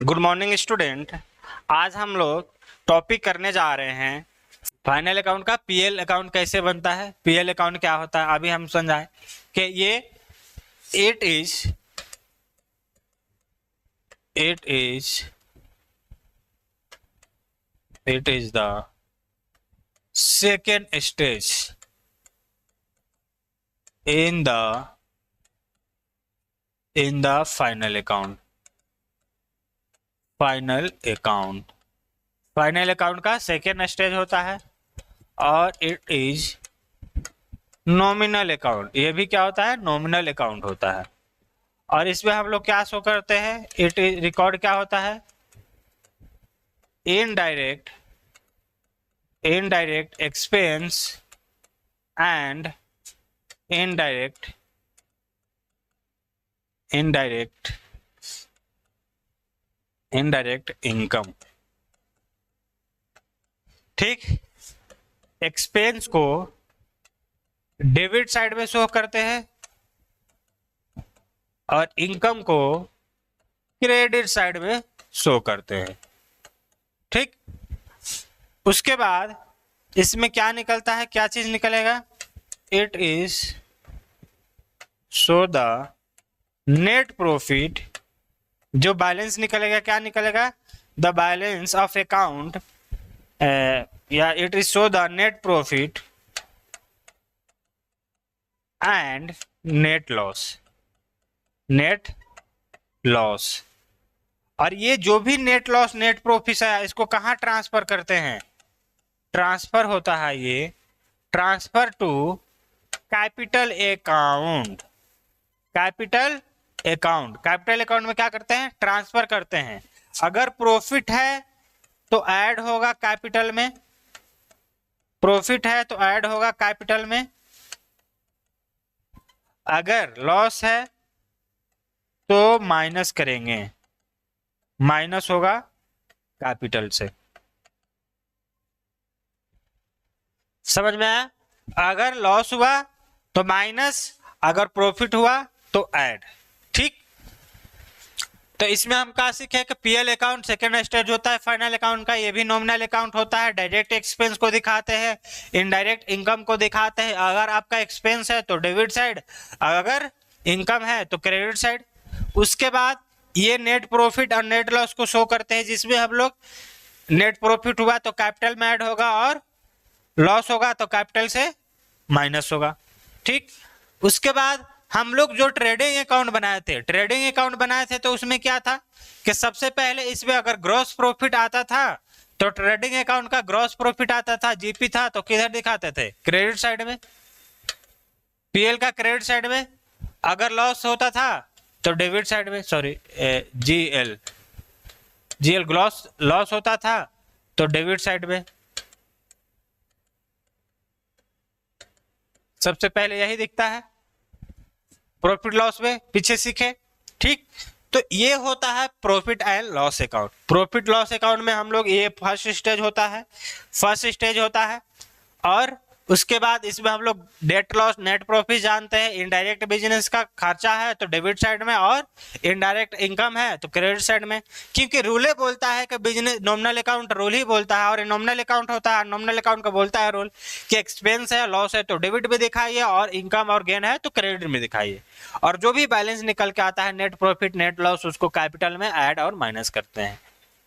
Good morning student. आज हम लोग टॉपिक करने जा रहे हैं फाइनल अकाउंट का। पीएल अकाउंट कैसे बनता है, पीएल अकाउंट क्या होता है, अभी हम समझाएं कि ये it is the second stage in the final account. Final account का सेकेंड स्टेज होता है और इट इज नॉमिनल अकाउंट। ये भी क्या होता है, नॉमिनल अकाउंट होता है। और इसमें हम लोग क्या शो करते हैं, इट इज रिकॉर्ड क्या होता है, indirect expense and indirect income. ठीक, एक्सपेंस को डेबिट साइड में शो करते हैं और इनकम को क्रेडिट साइड में शो करते हैं। ठीक, उसके बाद इसमें क्या निकलता है, क्या चीज निकलेगा, it is show the net profit. जो बैलेंस निकलेगा, क्या निकलेगा, द बैलेंस ऑफ अकाउंट या it is show the net profit and net loss. और ये जो भी नेट लॉस नेट प्रॉफिट है, इसको कहाँ ट्रांसफर करते हैं, ट्रांसफर होता है ये transfer to capital account. Capital account में क्या करते हैं, ट्रांसफर करते हैं। अगर प्रॉफिट है तो ऐड होगा कैपिटल में, अगर लॉस है तो माइनस करेंगे, माइनस होगा कैपिटल से। समझ में आया, अगर लॉस हुआ तो माइनस, अगर प्रॉफिट हुआ तो ऐड। ठीक, तो इसमें हम क्या सीखे कि पीएल अकाउंट सेकेंड स्टेज होता है फाइनल अकाउंट का। ये भी नॉमिनल अकाउंट होता है, डायरेक्ट एक्सपेंस को दिखाते हैं, इनडायरेक्ट इनकम को दिखाते हैं। अगर आपका एक्सपेंस है तो डेबिट साइड, अगर इनकम है तो क्रेडिट साइड। उसके बाद ये नेट प्रॉफिट और नेट लॉस को शो करते हैं, जिसमें हम लोग नेट प्रॉफिट हुआ तो कैपिटल में ऐड होगा और लॉस होगा तो कैपिटल से माइनस होगा। ठीक, उसके बाद हम लोग जो ट्रेडिंग अकाउंट बनाए थे तो उसमें क्या था कि सबसे पहले इसमें अगर ग्रॉस प्रॉफिट आता था तो ट्रेडिंग अकाउंट का ग्रॉस प्रॉफिट आता था, जीपी था, तो किधर दिखाते थे, क्रेडिट साइड में, पीएल का क्रेडिट साइड में। अगर लॉस होता था तो डेबिट साइड में, सॉरी जीएल लॉस होता था तो डेबिट साइड में। सबसे पहले यही दिखता है प्रॉफिट लॉस में, पीछे सीखे। ठीक, तो ये होता है profit and loss account. Profit loss account में हम लोग, ये फर्स्ट स्टेज होता है और उसके बाद इसमें हम लोग नेट लॉस नेट प्रॉफिट जानते हैं। इनडायरेक्ट बिजनेस का खर्चा है तो डेबिट साइड में और इनडायरेक्ट इनकम है तो क्रेडिट साइड में, क्योंकि रूल ही बोलता है कि बिजनेस नॉमिनल अकाउंट रूल ही बोलता है और नॉमिनल अकाउंट होता है। नॉमिनल अकाउंट का बोलता है रूल कि एक्सपेंस है लॉस है तो डेबिट में दिखाइए और इनकम और गेन है तो क्रेडिट में दिखाइए। और जो भी बैलेंस निकल के आता है नेट प्रॉफिट नेट लॉस, उसको कैपिटल में ऐड और माइनस करते हैं।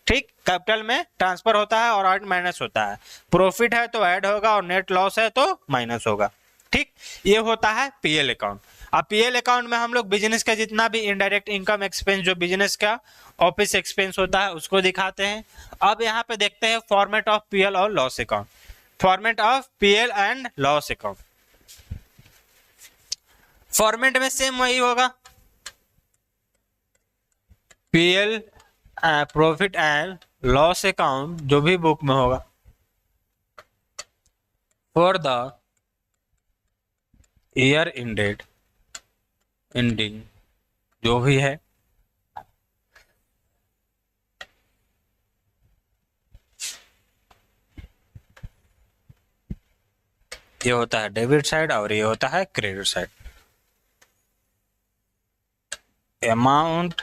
ठीक, कैपिटल में ट्रांसफर होता है और ऐड माइनस होता है। प्रॉफिट है तो ऐड होगा और नेट लॉस है तो माइनस होगा। ठीक, ये होता है पीएल अकाउंट। अब पीएल अकाउंट में हम लोग बिजनेस का जितना भी इनडायरेक्ट इनकम एक्सपेंस, जो बिजनेस का ऑफिस एक्सपेंस होता है, उसको दिखाते हैं। अब यहाँ पे देखते हैं फॉर्मेट ऑफ पीएल और loss account. Format of PL and loss account, format में सेम वही होगा, PL profit and loss account जो भी बुक में होगा फॉर द ईयर एंडिंग जो भी है, ये होता है डेबिट साइड और ये होता है credit side. Amount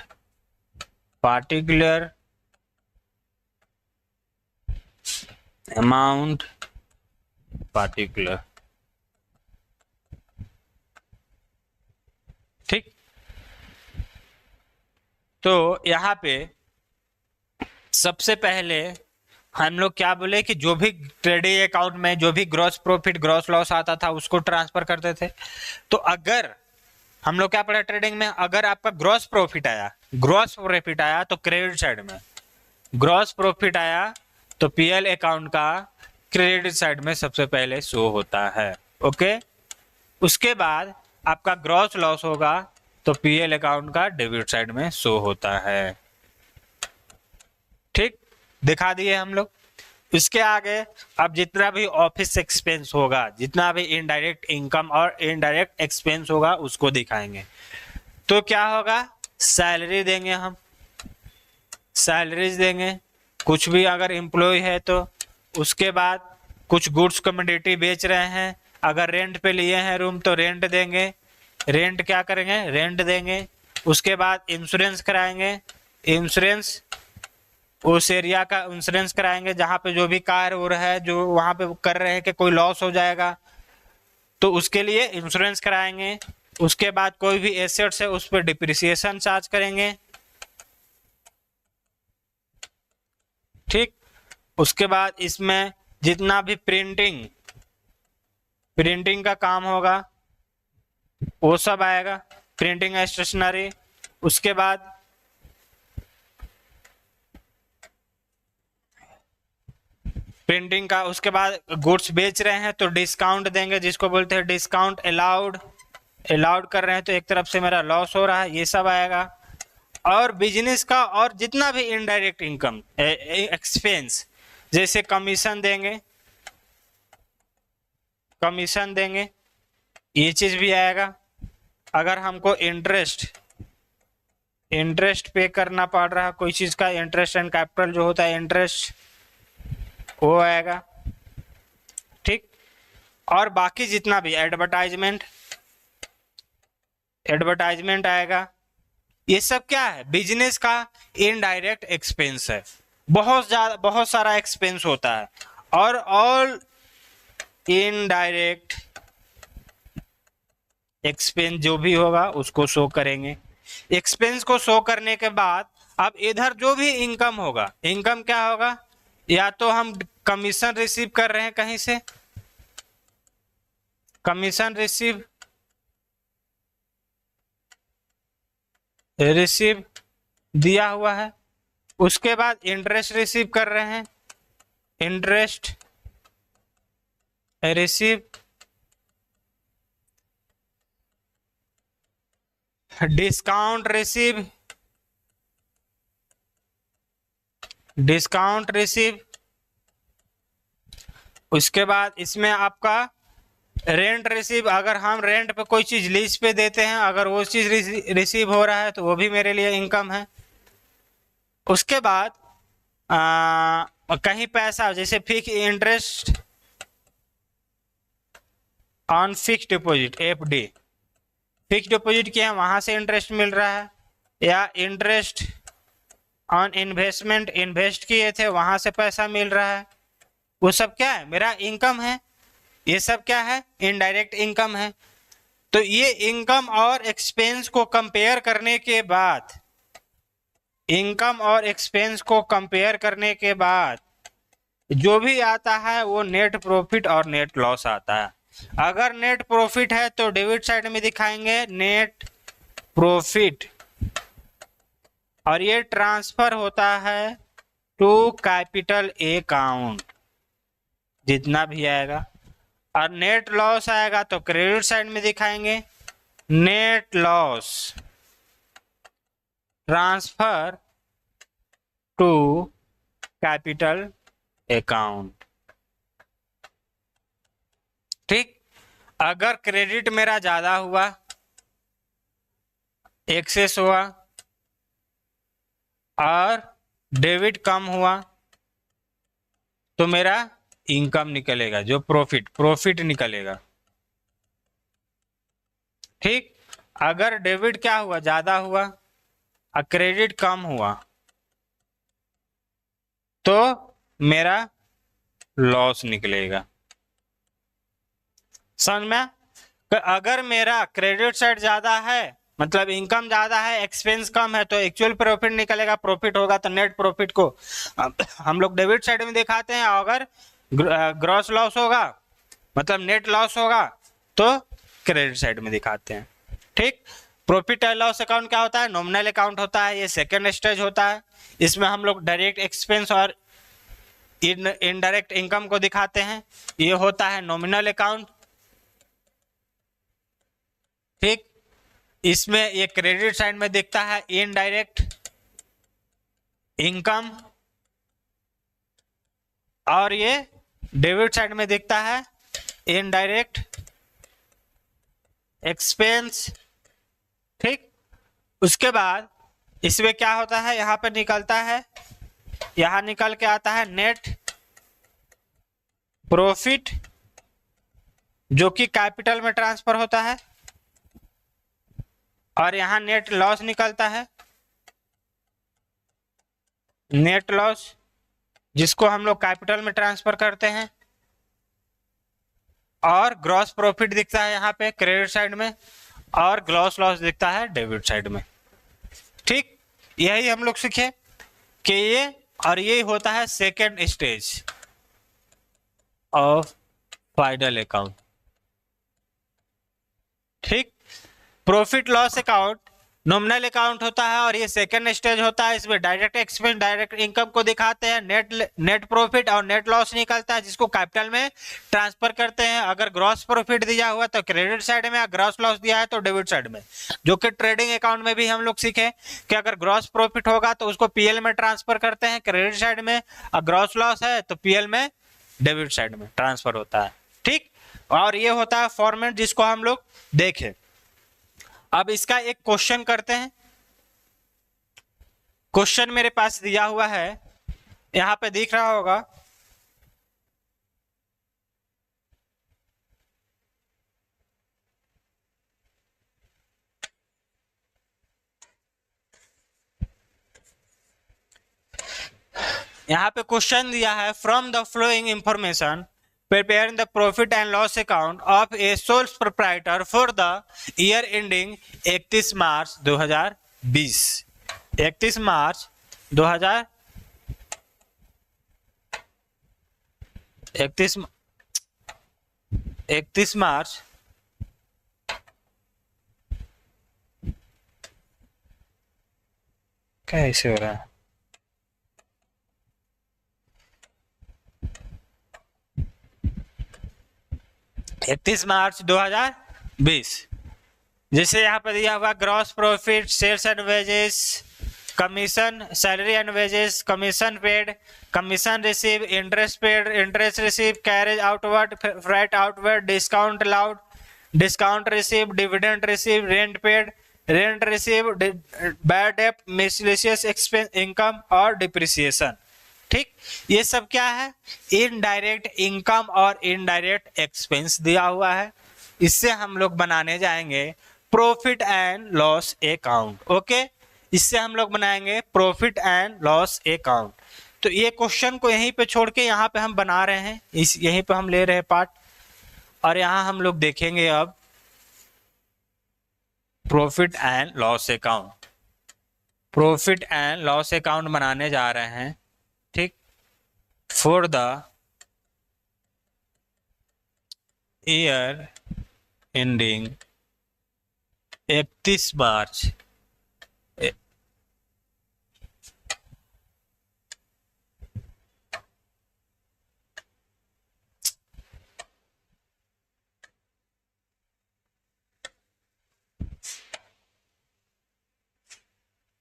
particular amount particular, ठीक। तो यहाँ पे सबसे पहले हम लोग क्या बोले कि जो भी ट्रेडिंग अकाउंट में जो भी ग्रॉस प्रॉफिट ग्रॉस लॉस आता था उसको ट्रांसफर करते थे। तो अगर हम लोग क्या पढ़ा ट्रेडिंग में, अगर आपका ग्रॉस प्रॉफिट आया तो क्रेडिट साइड में, ग्रॉस प्रॉफिट आया तो पीएल अकाउंट का क्रेडिट साइड में सबसे पहले शो होता है। ओके, उसके बाद आपका ग्रॉस लॉस होगा तो पीएल अकाउंट का डेबिट साइड में शो होता है। ठीक, दिखा दिए हम लोग। इसके आगे अब जितना भी ऑफिस एक्सपेंस होगा, जितना भी इनडायरेक्ट इनकम और इनडायरेक्ट एक्सपेंस होगा उसको दिखाएंगे। तो क्या होगा, सैलरी देंगे, हम सैलरीज देंगे, कुछ भी अगर एम्प्लॉय है तो। उसके बाद कुछ गुड्स कमोडिटी बेच रहे हैं, अगर रेंट पे लिए हैं रूम तो रेंट देंगे, रेंट क्या करेंगे, रेंट देंगे। उसके बाद इंश्योरेंस कराएंगे, इंश्योरेंस उस एरिया का इंश्योरेंस कराएंगे जहां पे जो भी कार हो रहा है, जो वहां पे कर रहे हैं कि कोई लॉस हो जाएगा तो उसके लिए इंश्योरेंस कराएंगे। उसके बाद कोई भी एसेट्स है उस पर डिप्रिसिएशन चार्ज करेंगे। ठीक, उसके बाद इसमें जितना भी प्रिंटिंग का काम होगा वो सब आएगा, प्रिंटिंग स्टेशनरी। उसके बाद प्रिंटिंग का, उसके बाद गुड्स बेच रहे हैं तो डिस्काउंट देंगे, जिसको बोलते हैं डिस्काउंट। अलाउड कर रहे हैं तो एक तरफ से मेरा लॉस हो रहा है, ये सब आएगा। और बिजनेस का और जितना भी इनडायरेक्ट इनकम एक्सपेंस, जैसे कमीशन देंगे, ये चीज भी आएगा। अगर हमको इंटरेस्ट पे करना पड़ रहा है कोई चीज का, इंटरेस्ट एंड कैपिटल जो होता है इंटरेस्ट, वो आएगा। ठीक, और बाकी जितना भी एडवर्टाइजमेंट आएगा। ये सब क्या है, बिजनेस का इनडायरेक्ट एक्सपेंस है। बहुत सारा एक्सपेंस होता है, और ऑल इनडायरेक्ट एक्सपेंस जो भी होगा उसको शो करेंगे। एक्सपेंस को शो करने के बाद अब इधर जो भी इनकम होगा, इनकम क्या होगा, या तो हम कमीशन रिसीव कर रहे हैं कहीं से, कमीशन रिसीव दिया हुआ है। उसके बाद इंटरेस्ट रिसीव कर रहे हैं, इंटरेस्ट रिसीव, डिस्काउंट रिसीव। उसके बाद इसमें आपका रेंट रिसीव, अगर हम रेंट पे कोई चीज लीज पे देते हैं, अगर वो चीज रिसीव हो रहा है तो वो भी मेरे लिए इनकम है। उसके बाद कहीं पैसा, जैसे fix interest on fix deposit, FD, fix deposit किया वहां से इंटरेस्ट मिल रहा है, या इंटरेस्ट ऑन इन्वेस्टमेंट, इन्वेस्ट किए थे वहां से पैसा मिल रहा है, वो सब क्या है, मेरा इनकम है। ये सब क्या है, इनडायरेक्ट इनकम है। तो ये इनकम और एक्सपेंस को कंपेयर करने के बाद, जो भी आता है वो नेट प्रॉफिट और नेट लॉस आता है। अगर नेट प्रॉफिट है तो डेबिट साइड में दिखाएंगे नेट प्रॉफिट, और ये ट्रांसफर होता है टू कैपिटल अकाउंट, जितना भी आएगा। और नेट लॉस आएगा तो क्रेडिट साइड में दिखाएंगे net loss transfer to capital account. ठीक, अगर क्रेडिट मेरा ज्यादा हुआ, एक्सेस हुआ, और डेबिट कम हुआ तो मेरा इनकम निकलेगा, जो प्रॉफिट निकलेगा। ठीक, अगर डेबिट क्या हुआ, ज्यादा हुआ, और क्रेडिट कम हुआ तो मेरा लॉस निकलेगा। समझ में? तो अगर मेरा क्रेडिट साइड ज्यादा है, मतलब इनकम ज्यादा है, एक्सपेंस कम है, तो एक्चुअल प्रॉफिट निकलेगा। प्रॉफिट होगा तो नेट प्रॉफिट को हम लोग डेबिट साइड में दिखाते हैं, अगर ग्रॉस लॉस होगा मतलब नेट लॉस होगा तो क्रेडिट साइड में दिखाते हैं। ठीक। प्रॉफिट एंड लॉस अकाउंट क्या होता है? नॉमिनल अकाउंट होता है, ये सेकेंड स्टेज होता है। इसमें हम लोग डायरेक्ट एक्सपेंस और इनडायरेक्ट इनकम को दिखाते हैं। ये होता है नॉमिनल अकाउंट। ठीक। इसमें ये क्रेडिट साइड में दिखता है इनडायरेक्ट इनकम, और ये डेबिट साइड में दिखता है इनडायरेक्ट एक्सपेंस। ठीक। उसके बाद इसमें क्या होता है, यहां पे निकलता है, यहां निकल के आता है नेट प्रॉफिट, जो कि कैपिटल में ट्रांसफर होता है, और यहां नेट लॉस निकलता है, नेट लॉस, जिसको हम लोग कैपिटल में ट्रांसफर करते हैं, और ग्रॉस प्रॉफिट दिखता है यहाँ पे क्रेडिट साइड में, और ग्रॉस लॉस दिखता है डेबिट साइड में। ठीक। यही हम लोग सीखे कि ये और ये होता है second stage of final account. ठीक। Profit loss account nominal account होता है और ये सेकेंड स्टेज होता है। इसमें डायरेक्ट एक्सपेंस डायरेक्ट इनकम को दिखाते हैं, नेट प्रॉफिट और नेट लॉस निकलता है, जिसको कैपिटल में ट्रांसफर करते हैं। अगर ग्रॉस प्रॉफिट दिया हुआ तो क्रेडिट साइड में, ग्रॉस लॉस दिया है तो डेबिट साइड में। जो कि ट्रेडिंग अकाउंट में भी हम लोग सीखे कि अगर ग्रॉस प्रॉफिट होगा तो उसको पीएल में ट्रांसफर करते हैं क्रेडिट साइड में, और ग्रॉस लॉस है तो पीएल में डेबिट साइड में ट्रांसफर होता है। ठीक। और ये होता है फॉर्मेट जिसको हम लोग देखें। अब इसका एक क्वेश्चन करते हैं। क्वेश्चन मेरे पास दिया हुआ है, यहां पे दिख रहा होगा। यहां पे क्वेश्चन दिया है, from the flowing information preparing the profit and loss account of a sole proprietor for the year ending 31 मार्च 2020। 31 मार्च 2000 31 मार्च कैसे हो रहा है? 31 मार्च 2020। जैसे यहाँ पर दिया हुआ gross profit, sales and wages, commission, salary and wages, commission paid, commission receive, interest paid, interest receive, carriage outward, freight outward, discount allowed, discount receive, dividend receive, rent paid, rent receive, bad debt, miscellaneous expense, income और depreciation. ठीक। ये सब क्या है? Indirect income और indirect expense दिया हुआ है। इससे हम लोग बनाने जाएंगे profit and loss account. Okay, इससे हम लोग बनाएंगे प्रॉफिट एंड लॉस अकाउंट। तो ये क्वेश्चन को यहीं पे छोड़ के यहाँ पे हम बना रहे हैं, इस यहीं पे हम ले रहे हैं पार्ट, और यहाँ हम लोग देखेंगे अब profit and loss account. Profit and loss account बनाने जा रहे हैं। ठीक। For the year ending 31 March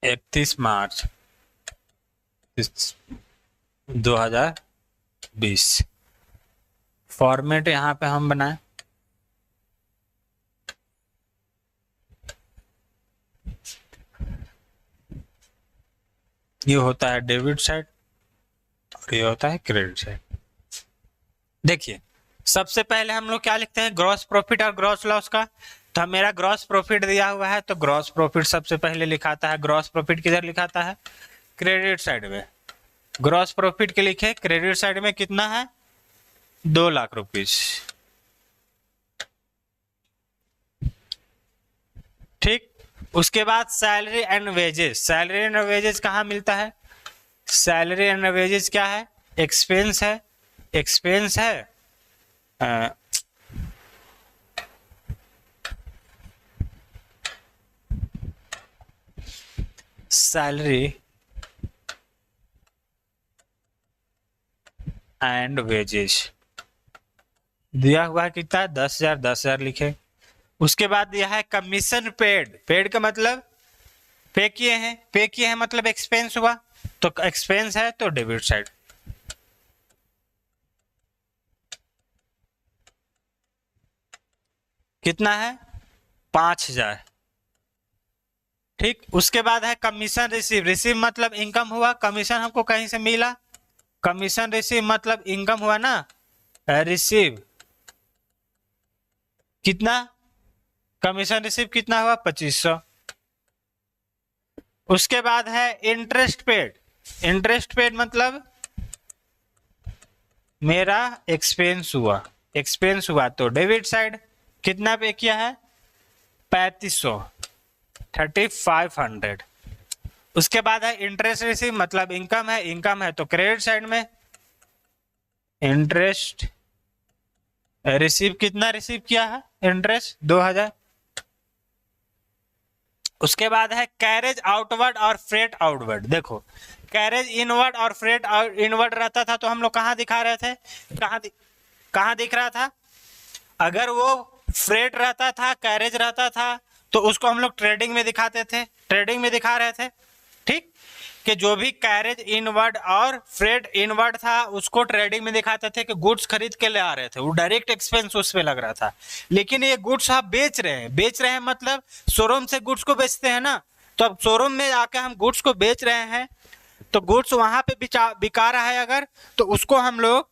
31 March 2020। Format यहां पे हम बनाए, ये होता है डेबिट साइड और ये होता है क्रेडिट साइड। देखिए, सबसे पहले हम लोग क्या लिखते हैं, ग्रॉस प्रॉफिट और ग्रॉस लॉस का। तो मेरा ग्रॉस प्रॉफिट दिया हुआ है तो ग्रॉस प्रॉफिट सबसे पहले लिखाता है। ग्रॉस प्रॉफिट किधर लिखाता है? क्रेडिट साइड में। ग्रॉस प्रॉफिट के लिखे क्रेडिट साइड में कितना है? 2 लाख रुपीज। ठीक, उसके बाद salary and wages. Salary and wages कहाँ मिलता है? सैलरी एंड वेजेस क्या है? एक्सपेंस है, एक्सपेंस है सैलरी एंड वेजेस दिया हुआ है कितना? 10,000, 10,000 लिखे। उसके बाद दिया है कमीशन पेड। पेड का मतलब पे किए हैं, पे किए हैं मतलब एक्सपेंस हुआ, तो एक्सपेंस है तो डेबिट साइड। कितना है? 5,000। ठीक, उसके बाद है कमीशन रिसीव। रिसीव मतलब इनकम हुआ, कमीशन हमको कहीं से मिला, कमीशन रिसीव मतलब इनकम हुआ ना। रिसीव कितना? कमीशन रिसीव कितना हुआ? 2500। उसके बाद है इंटरेस्ट पेड। इंटरेस्ट पेड मतलब मेरा एक्सपेंस हुआ, एक्सपेंस हुआ तो डेबिट साइड। कितना पे किया है? 3500, 3500। उसके बाद है इंटरेस्ट रिसीव मतलब इनकम है, इनकम है तो क्रेडिट साइड में। इंटरेस्ट रिसीव कितना रिसीव किया है? इंटरेस्ट 2000। उसके बाद है कैरेज आउटवर्ड और फ्रेट आउटवर्ड। देखो, कैरेज इनवर्ड और फ्रेट इनवर्ड रहता था तो हम लोग कहाँ दिखा रहे थे? कहाँ दिख रहा था? अगर वो फ्रेट रहता था, कैरेज रहता था, तो उसको हम लोग ट्रेडिंग में दिखाते थे, ट्रेडिंग में दिखा रहे थे। ठीक, कि जो भी कैरेज इनवर्ड और फ्रेट इनवर्ड था उसको ट्रेडिंग में दिखाते थे कि गुड्स खरीद के ले आ रहे थे, वो डायरेक्ट एक्सपेंस उस पे लग रहा था। लेकिन ये गुड्स आप बेच रहे हैं, बेच रहे हैं मतलब शोरूम से गुड्स को बेचते हैं ना, तो अब शोरूम में आके हम गुड्स को बेच रहे हैं, तो गुड्स वहां पे बिका रहा है अगर, तो उसको हम लोग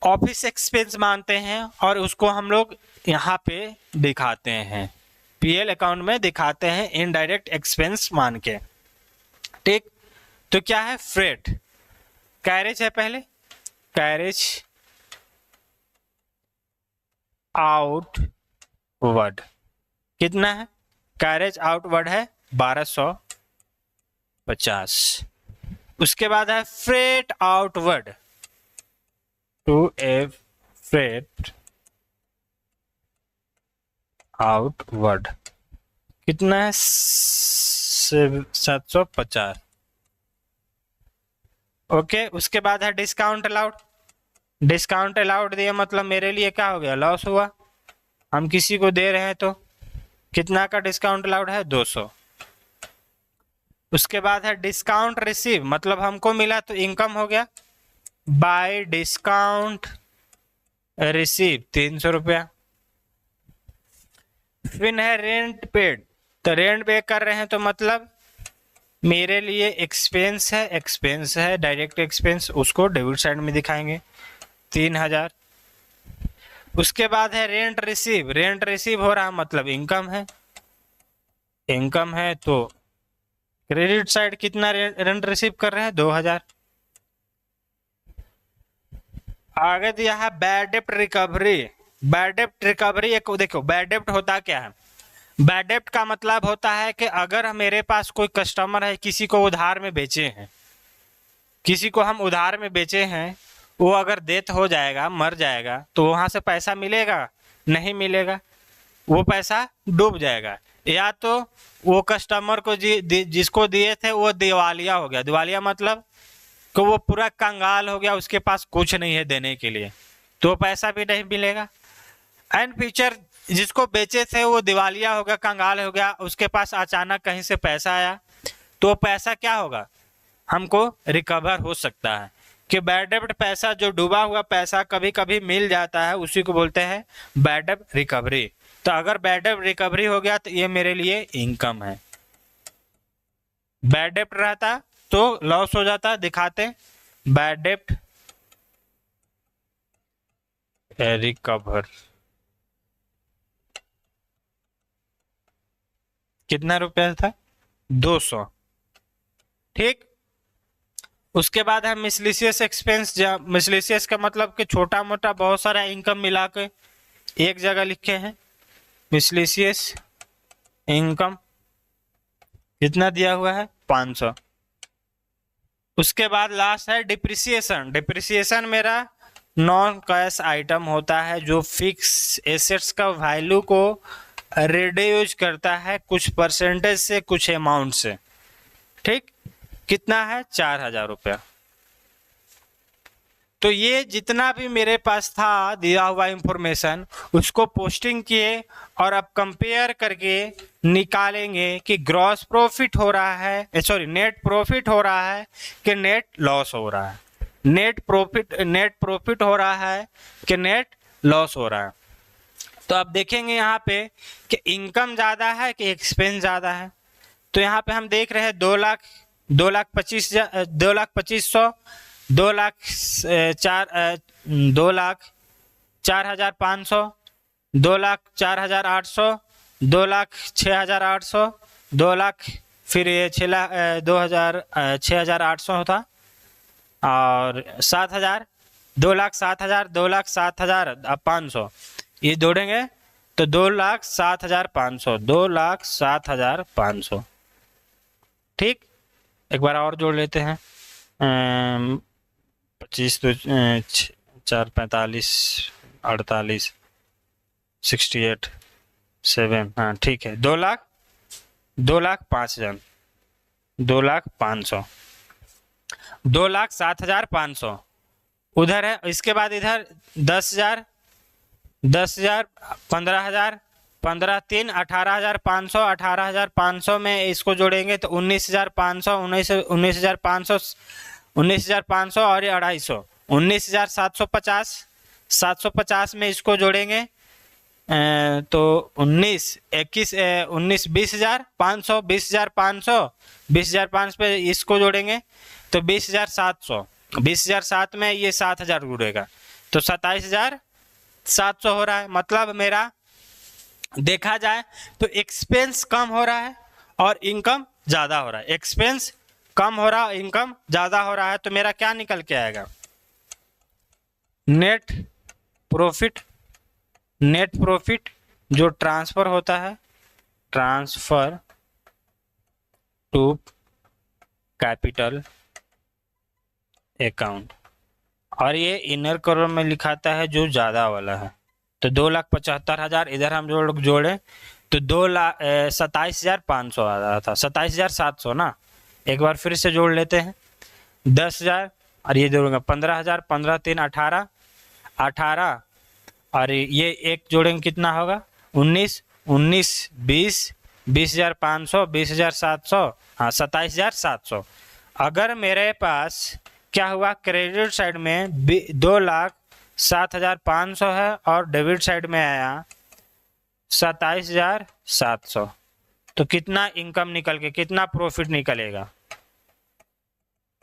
ऑफिस एक्सपेंस मानते हैं और उसको हम लोग यहाँ पे दिखाते हैं, पीएल अकाउंट में दिखाते हैं इनडायरेक्ट एक्सपेंस मान के। ठीक, तो क्या है? फ्रेट। कैरेज है पहले, कैरेज आउटवर्ड कितना है? कैरेज आउटवर्ड है 1250। उसके बाद है freight outward, to a freight outward कितना है? 750। ओके, उसके बाद है डिस्काउंट अलाउड। डिस्काउंट अलाउड दिया मतलब मेरे लिए क्या हो गया? लॉस हुआ। हम किसी को दे रहे हैं तो कितना का डिस्काउंट अलाउड है? 200। उसके बाद है डिस्काउंट रिसीव मतलब हमको मिला तो इनकम हो गया, बाय डिस्काउंट रिसीव 300 रुपया। फिर है रेंट पेड, तो रेंट पे कर रहे हैं तो मतलब मेरे लिए एक्सपेंस है, एक्सपेंस है डायरेक्ट एक्सपेंस, उसको डेबिट साइड में दिखाएंगे 3000। उसके बाद है रेंट रिसीव। रेंट रिसीव हो रहा मतलब इनकम है, इनकम है तो क्रेडिट साइड कितना रेंट रिसीव कर रहे हैं? 2000। आगे दिया है बैड डेप्ट रिकवरी। बैड डेप्ट रिकवरी एक, देखो बैड डेप्ट होता क्या है? बैड डेप्ट का मतलब होता है कि अगर मेरे पास कोई कस्टमर है, किसी को उधार में बेचे हैं, किसी को हम उधार में बेचे हैं, वो अगर डेथ हो जाएगा, मर जाएगा, तो वहां से पैसा मिलेगा? नहीं मिलेगा, वो पैसा डूब जाएगा। या तो वो कस्टमर को जिसको दिए थे वो दिवालिया हो गया। दिवालिया मतलब कि वो पूरा कंगाल हो गया, उसके पास कुछ नहीं है देने के लिए, तो पैसा भी नहीं मिलेगा। एंड फ्यूचर जिसको बेचे थे वो दिवालिया हो गया, कंगाल हो गया, उसके पास अचानक कहीं से पैसा आया, तो पैसा क्या होगा? हमको रिकवर हो सकता है। कि बैड डेब्ट पैसा, जो डूबा हुआ पैसा कभी कभी मिल जाता है, उसी को बोलते हैं बैड डेब्ट रिकवरी। तो अगर बैड डेब्ट रिकवरी हो गया तो ये मेरे लिए इनकम है। बैड डेब्ट रहता तो लॉस हो जाता, दिखाते बैड डेब्ट रिकवर कितना रुपया था? 200। ठीक, उसके बाद है मिसलेनियस एक्सपेंस। मिसलेनियस का मतलब कि छोटा मोटा बहुत सारा इनकम मिला के एक जगह लिखे हैं। मिसलेनियस इनकम कितना दिया हुआ है 500। उसके बाद लास्ट है डिप्रिसिएशन। डिप्रिसिएशन मेरा नॉन कैश आइटम होता है जो फिक्स एसेट्स का वैल्यू को रिड्यूस करता है कुछ परसेंटेज से, कुछ अमाउंट से। ठीक, कितना है 4000 रुपया। तो ये जितना भी मेरे पास था दिया हुआ इंफॉर्मेशन उसको पोस्टिंग किए और अब कंपेयर करके निकालेंगे कि ग्रॉस प्रॉफिट हो रहा है, सॉरी नेट प्रॉफिट हो रहा है कि नेट लॉस हो रहा है। नेट प्रॉफिट हो रहा है कि नेट लॉस हो रहा है। तो अब देखेंगे यहाँ पे कि इनकम ज़्यादा है कि एक्सपेंस ज़्यादा है। तो यहाँ पे हम देख रहे हैं 2,25,000, 2,04,500, 2,04,800, 2,06,800, 2,00,000, फिर ये 6,800 होता और 7,000, 2,07,000, 2,07,500 ये जोड़ेंगे तो 2,07,500, 2,07,500। ठीक, एक बार और जोड़ लेते हैं। 25 तो 4, 45, 48, 68, 7, हाँ ठीक है। 2,05,000, 2,05,000, 2,07,500 उधर है। इसके बाद इधर 10,000, 15,000, 15, 3, 18,500, 18,500 में इसको जोड़ेंगे तो 19,500, 19,500, 19,500 और ये 250, 19,750, 750 में इसको जोड़ेंगे तो 20,500, 20,500 पे इसको जोड़ेंगे तो 20,700, 20,007 में ये 7,000 जुड़ेगा तो 27,700 हो रहा है। मतलब मेरा देखा जाए तो एक्सपेंस कम हो रहा है और इनकम ज़्यादा हो रहा है। एक्सपेंस कम हो रहा है, इनकम ज़्यादा हो रहा है। तो मेरा क्या निकल के आएगा? Net profit. नेट प्रॉफिट जो ट्रांसफ़र होता है, ट्रांसफ़र टू कैपिटल अकाउंट, और ये इनर कॉलम में लिखाता है जो ज़्यादा वाला है। तो 2,75,000 इधर हम जोड़े तो 27,500 आ रहा था, 27,700 ना। एक बार फिर से जोड़ लेते हैं। 10,000 और ये जोड़ेंगे 15,000, 15, 3, 18, 18 और ये एक जोड़ेंगे कितना होगा 19, 19, 20, 20,500, 20,700, हाँ 27,700। अगर मेरे पास क्या हुआ क्रेडिट साइड में 2,07,500 है और डेबिट साइड में आया 27,700, तो कितना इनकम निकल के कितना प्रॉफिट निकलेगा?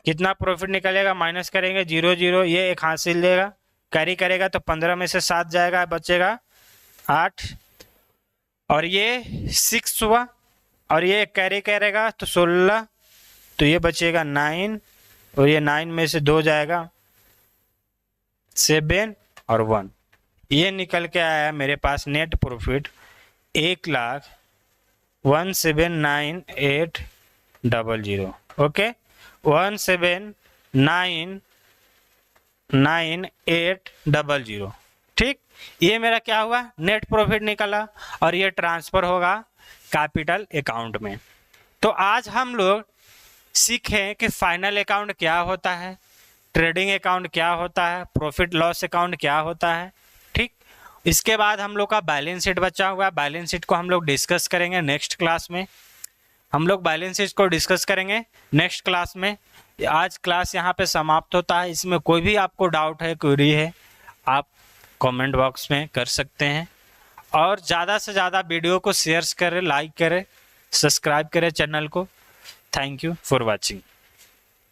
कितना प्रॉफिट निकलेगा? माइनस करेंगे 0, 0, ये एक हासिल देगा, कैरी करेगा तो 15 में से 7 जाएगा, बचेगा 8 और ये 6 हुआ और ये कैरी करेगा तो 16, तो ये बचेगा 9 और ये 9 में से 2 जाएगा 7 और 1। ये निकल के आया मेरे पास नेट प्रॉफिट 1,17,9,800। ओके, 1,17,9,800। ठीक, ये मेरा क्या हुआ नेट प्रॉफिट निकला और ये ट्रांसफर होगा कैपिटल अकाउंट में। तो आज हम लोग सीखें कि फाइनल अकाउंट क्या होता है, ट्रेडिंग अकाउंट क्या होता है, प्रॉफिट लॉस अकाउंट क्या होता है। ठीक, इसके बाद हम लोग का बैलेंस शीट बचा हुआ है। बैलेंस शीट को हम लोग डिस्कस करेंगे नेक्स्ट क्लास में। हम लोग बैलेंस शीट को डिस्कस करेंगे नेक्स्ट क्लास में। आज क्लास यहाँ पे समाप्त होता है। इसमें कोई भी आपको डाउट है, क्वेरी है, आप कमेंट बॉक्स में कर सकते हैं। और ज़्यादा से ज़्यादा वीडियो को शेयर करें, लाइक करें, सब्सक्राइब करें चैनल को। Thank you for watching.